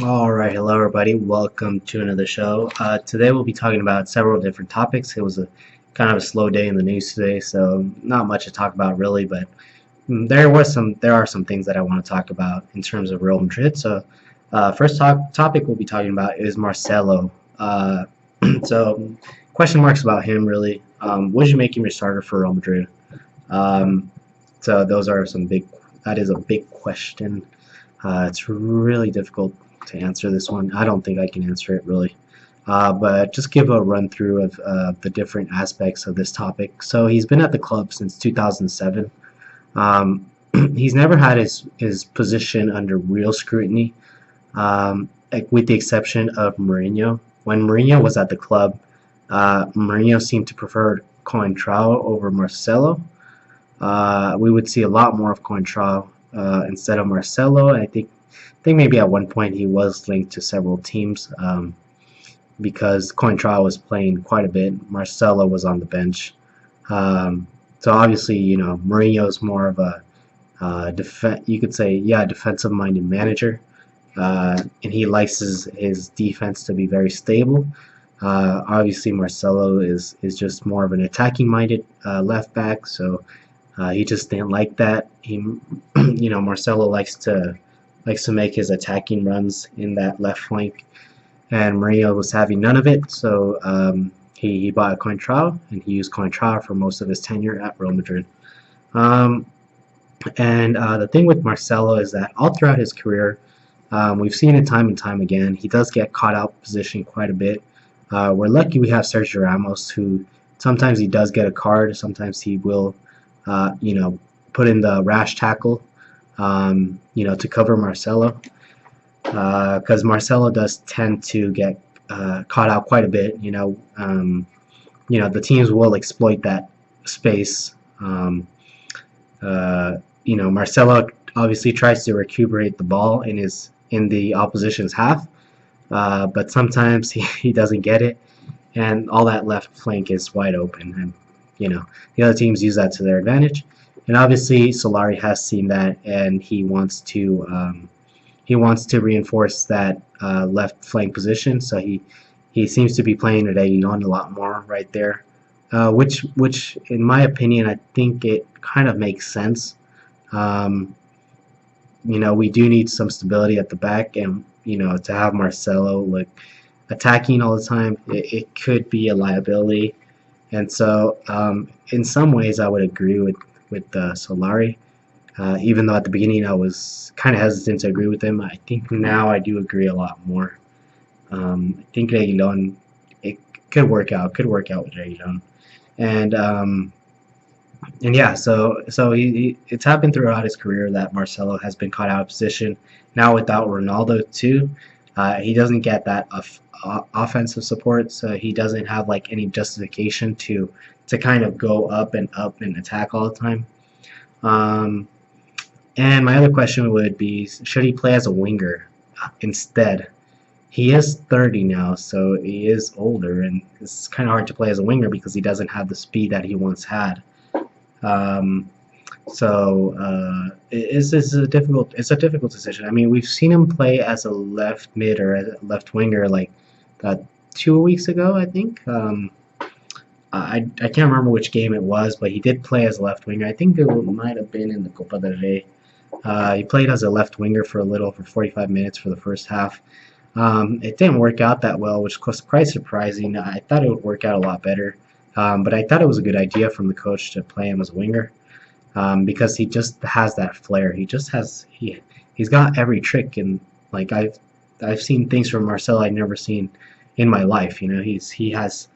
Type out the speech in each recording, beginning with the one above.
All right, hello everybody. Welcome to another show. Today we'll be talking about several different topics. It was a kind of a slow day in the news today, so not much to talk about really. But there are some things that I want to talk about in terms of Real Madrid. So, topic we'll be talking about is Marcelo. So, question marks about him really. Would you make him your starter for Real Madrid? Um, so those are some big. That is a big question. It's really difficult to answer this one. I don't think I can answer it really. But just give a run through of the different aspects of this topic. So he's been at the club since 2007. Um, he's never had his position under real scrutiny, like with the exception of Mourinho. When Mourinho was at the club, Mourinho seemed to prefer Coentrao over Marcelo. We would see a lot more of Coentrao instead of Marcelo. I think maybe at one point he was linked to several teams because Coentrao was playing quite a bit. Marcelo was on the bench. So obviously, Mourinho is more of a you could say, yeah, defensive-minded manager, and he likes his defense to be very stable. Obviously, Marcelo is just more of an attacking-minded left back, so he just didn't like that. Marcelo likes to make his attacking runs in that left flank, and Mourinho was having none of it. So he bought a Coentrao, and he used Coentrao for most of his tenure at Real Madrid. Um, and the thing with Marcelo is that all throughout his career, we've seen it time and time again. He does get caught out of position quite a bit. We're lucky we have Sergio Ramos, who sometimes he does get a card, sometimes he will, put in the rash tackle, to cover Marcelo, because Marcelo does tend to get caught out quite a bit. The teams will exploit that space. Marcelo obviously tries to recuperate the ball in the opposition's half, but sometimes he doesn't get it, and all that left flank is wide open, and the other teams use that to their advantage. And obviously, Solari has seen that, and he wants to reinforce that left flank position. So he seems to be playing Reguilon a lot more right there, which in my opinion, I think it kind of makes sense. Um, we do need some stability at the back, and to have Marcelo attacking all the time, it could be a liability. And so, in some ways, I would agree with Solari. Even though at the beginning I was kind of hesitant to agree with him, I think now I do agree a lot more. I think Reguilon, it could work out. Could work out with Reguilon, and yeah. So it's happened throughout his career that Marcelo has been caught out of position. Now without Ronaldo too, he doesn't get that offensive support, so he doesn't have like any justification to kind of go up and attack all the time. Um, and my other question would be, should he play as a winger instead? He is 30 now, so he is older, and it's kind of hard to play as a winger because he doesn't have the speed that he once had. Um, it's a difficult decision. I mean, we've seen him play as a left mid or a left winger like uh, 2 weeks ago, I think. I can't remember which game it was, but he did play as a left winger. I think it might have been in the Copa del Rey. He played as a left winger for 45 minutes for the first half. It didn't work out that well, which was quite surprising. I thought it would work out a lot better, but I thought it was a good idea from the coach to play him as a winger, because he just has that flair. He's got every trick, and like I've seen things from Marcelo I've never seen in my life. He has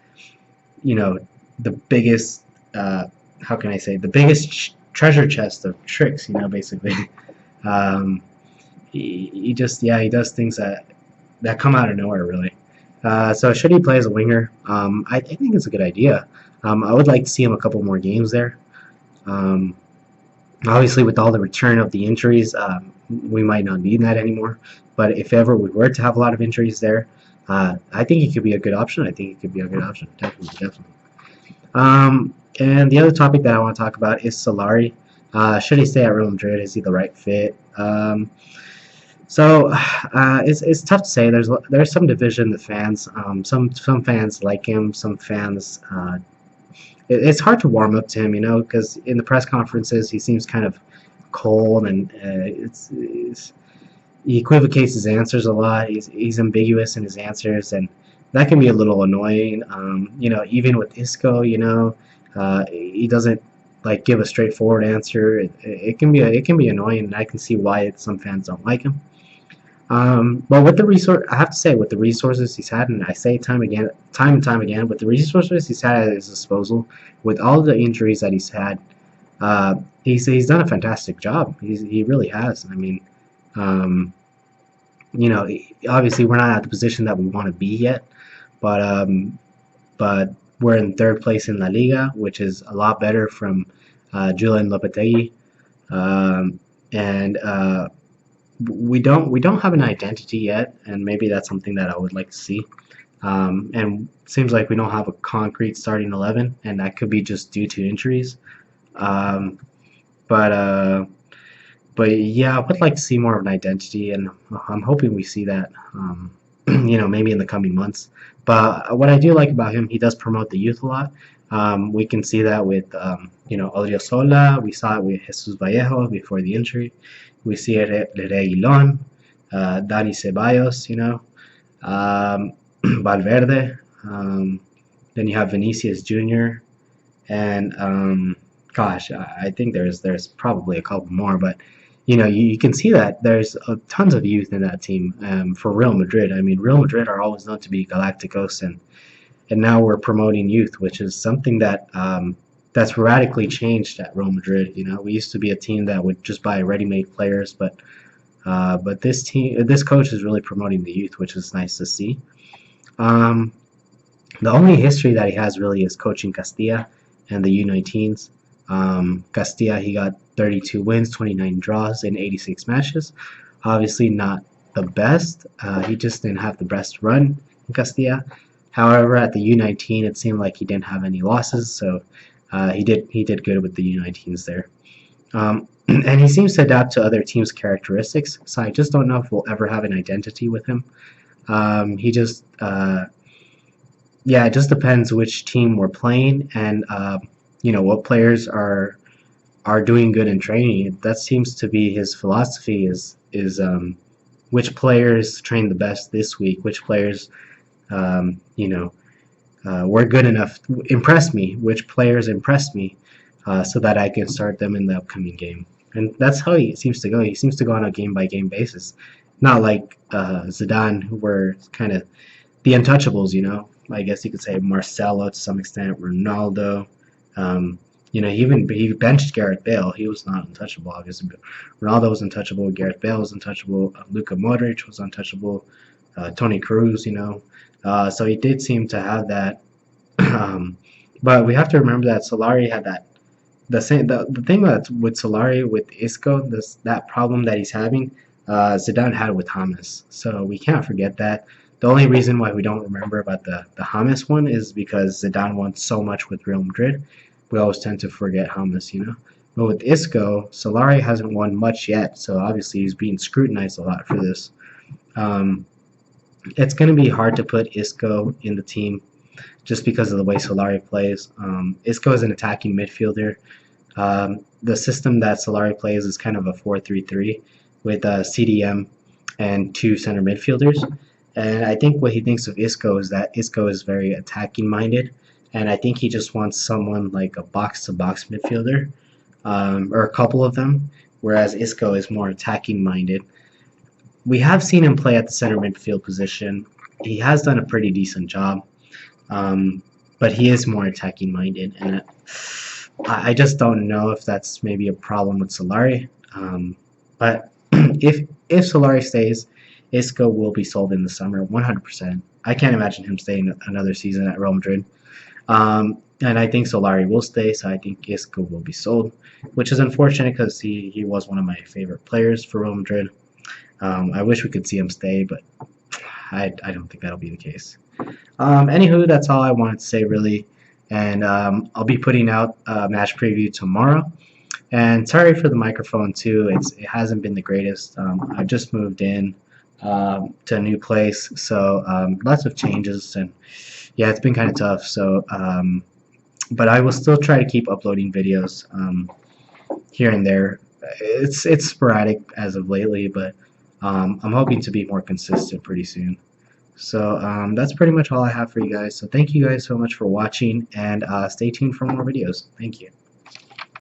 the biggest, how can I say, the biggest treasure chest of tricks, basically. um, he just, yeah, he does things that come out of nowhere, really. So should he play as a winger? I think it's a good idea. I would like to see him a couple more games there. um, Obviously, with all the return of the injuries, we might not need that anymore, but if ever we were to have a lot of injuries there, I think he could be a good option. I think he could be a good option, definitely. And the other topic that I want to talk about is Solari. Should he stay at Real Madrid? Is he the right fit? So it's tough to say. There's some division in the fans. Some fans like him. Some fans it's hard to warm up to him, because in the press conferences he seems kind of cold and he equivocates his answers a lot. He's ambiguous in his answers, and that can be a little annoying. Even with Isco, he doesn't like give a straightforward answer. It can be annoying, and I can see why some fans don't like him. But with the resource, I have to say, with the resources he's had, and I say time and time again, with the resources he's had at his disposal, with all the injuries that he's had, he's done a fantastic job. He really has. I mean, um, obviously we're not at the position that we want to be yet, but we're in third place in La Liga, which is a lot better from Julian Lopetegui, and we don't have an identity yet, and maybe that's something that I would like to see. And it seems like we don't have a concrete starting 11, and that could be just due to injuries. Um, but yeah, I would like to see more of an identity, and I'm hoping we see that. Maybe in the coming months. But what I do like about him, he does promote the youth a lot. We can see that with Odriozola. We saw it with Jesus Vallejo before the injury. We see it at Reguilon, Dani Ceballos, Valverde. Then you have Vinicius Jr. And gosh, I think there's probably a couple more, but you can see that there's tons of youth in that team for Real Madrid. I mean, Real Madrid are always known to be Galacticos, and now we're promoting youth, which is something that's radically changed at Real Madrid. We used to be a team that would just buy ready-made players, but this coach is really promoting the youth, which is nice to see. Um, the only history that he has really is coaching Castilla and the U19s. Castilla, he got 32 wins, 29 draws in 86 matches. Obviously, not the best. He just didn't have the best run in Castilla. However, at the U19, it seemed like he didn't have any losses, so he did good with the U19s there. And he seems to adapt to other teams' characteristics. So I just don't know if we'll ever have an identity with him. He just yeah, it just depends which team we're playing and what players are doing good in training. That seems to be his philosophy is which players train the best this week, which players were good enough, impress me, which players impressed me, so that I can start them in the upcoming game. And that's how he seems to go. He seems to go on a game by game basis, not like Zidane, who were kind of the untouchables. I guess you could say Marcelo to some extent, Ronaldo. He benched Gareth Bale. He was not untouchable, obviously. But Ronaldo was untouchable. Gareth Bale was untouchable. Luka Modric was untouchable. Tony Cruz, so he did seem to have that. But we have to remember that Solari had that. The thing that's with Solari with Isco, that problem that he's having, Zidane had with James. So we can't forget that. The only reason why we don't remember about the James one is because Zidane won so much with Real Madrid. We always tend to forget James. But with Isco, Solari hasn't won much yet, so obviously he's being scrutinized a lot for this. It's going to be hard to put Isco in the team just because of the way Solari plays. Isco is an attacking midfielder. The system that Solari plays is kind of a 4-3-3 with CDM and two center midfielders. And I think what he thinks of Isco is that Isco is very attacking minded, and I think he just wants someone like a box-to-box midfielder, or a couple of them, whereas Isco is more attacking minded. We have seen him play at the center midfield position. He has done a pretty decent job, but he is more attacking minded, and I just don't know if that's maybe a problem with Solari. But if Solari stays, Isco will be sold in the summer, 100%. I can't imagine him staying another season at Real Madrid. And I think Solari will stay, so I think Isco will be sold, which is unfortunate because he was one of my favorite players for Real Madrid. I wish we could see him stay, but I don't think that'll be the case. Anywho, that's all I wanted to say, really. And I'll be putting out a match preview tomorrow. And sorry for the microphone too. It hasn't been the greatest. I just moved in to a new place, so lots of changes, and yeah, it's been kind of tough. So, but I will still try to keep uploading videos here and there. It's sporadic as of lately, but I'm hoping to be more consistent pretty soon. So that's pretty much all I have for you guys. So thank you guys so much for watching, and stay tuned for more videos. Thank you.